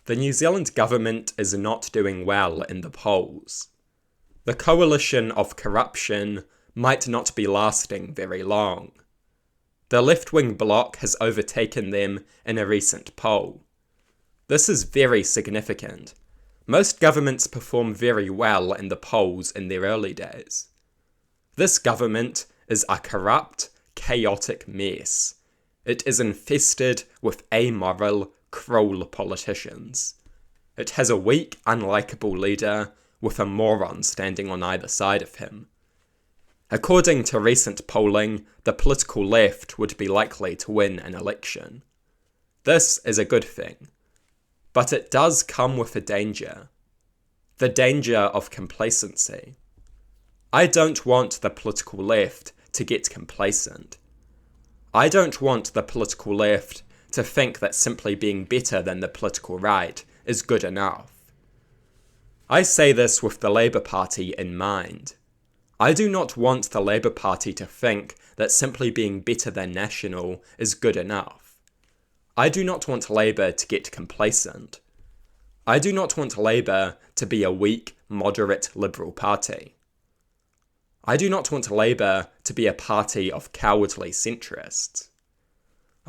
The New Zealand government is not doing well in the polls. The coalition of corruption might not be lasting very long. The left-wing bloc has overtaken them in a recent poll. This is very significant. Most governments perform very well in the polls in their early days. This government is a corrupt, chaotic mess. It is infested with amoral, cruel politicians. It has a weak, unlikable leader with a moron standing on either side of him. According to recent polling, the political left would be likely to win an election. This is a good thing. But it does come with a danger. The danger of complacency. I don't want the political left to get complacent. I don't want the political left to think that simply being better than the political right is good enough. I say this with the Labour Party in mind. I do not want the Labour Party to think that simply being better than National is good enough. I do not want Labour to get complacent. I do not want Labour to be a weak, moderate Liberal party. I do not want Labour to be a party of cowardly centrists.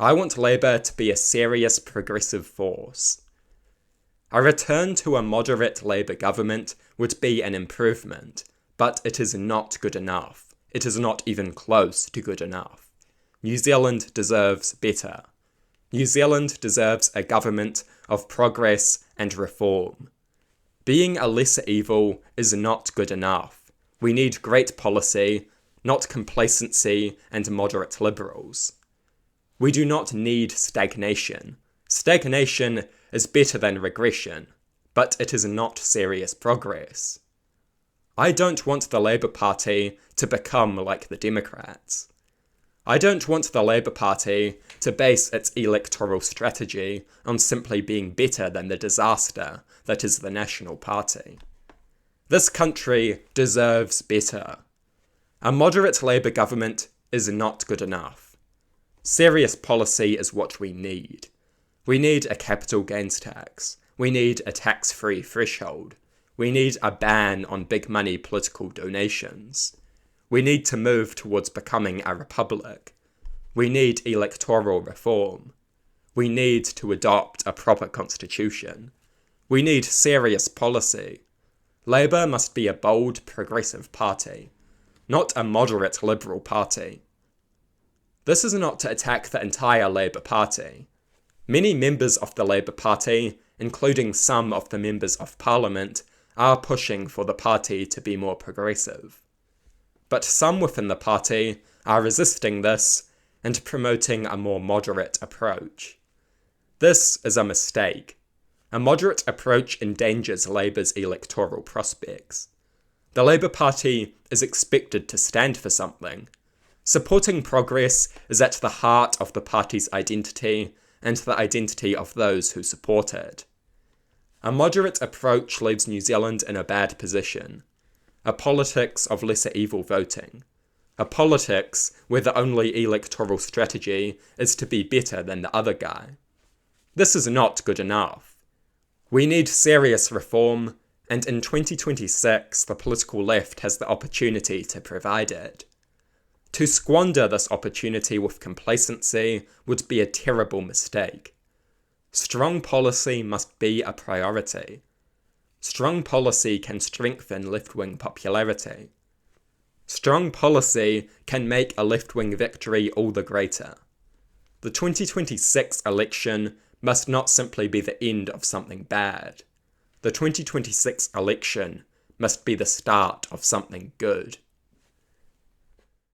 I want Labour to be a serious progressive force. A return to a moderate Labour government would be an improvement, but it is not good enough. It is not even close to good enough. New Zealand deserves better. New Zealand deserves a government of progress and reform. Being a lesser evil is not good enough. We need great policy, not complacency and moderate liberals. We do not need stagnation. Stagnation is better than regression, but it is not serious progress. I don't want the Labour Party to become like the Democrats. I don't want the Labour Party to base its electoral strategy on simply being better than the disaster that is the National Party. This country deserves better. A moderate Labour government is not good enough. Serious policy is what we need. We need a capital gains tax. We need a tax-free threshold. We need a ban on big money political donations. We need to move towards becoming a republic. We need electoral reform. We need to adopt a proper constitution. We need serious policy. Labour must be a bold, progressive party, not a moderate Liberal party. This is not to attack the entire Labour Party. Many members of the Labour Party, including some of the members of Parliament, are pushing for the party to be more progressive. But some within the party are resisting this and promoting a more moderate approach. This is a mistake. A moderate approach endangers Labour's electoral prospects. The Labour Party is expected to stand for something. Supporting progress is at the heart of the party's identity and the identity of those who support it. A moderate approach leaves New Zealand in a bad position. A politics of lesser evil voting. A politics where the only electoral strategy is to be better than the other guy. This is not good enough. We need serious reform, and in 2026 the political left has the opportunity to provide it. To squander this opportunity with complacency would be a terrible mistake. Strong policy must be a priority. Strong policy can strengthen left-wing popularity. Strong policy can make a left-wing victory all the greater. The 2026 election must not simply be the end of something bad. The 2026 election must be the start of something good.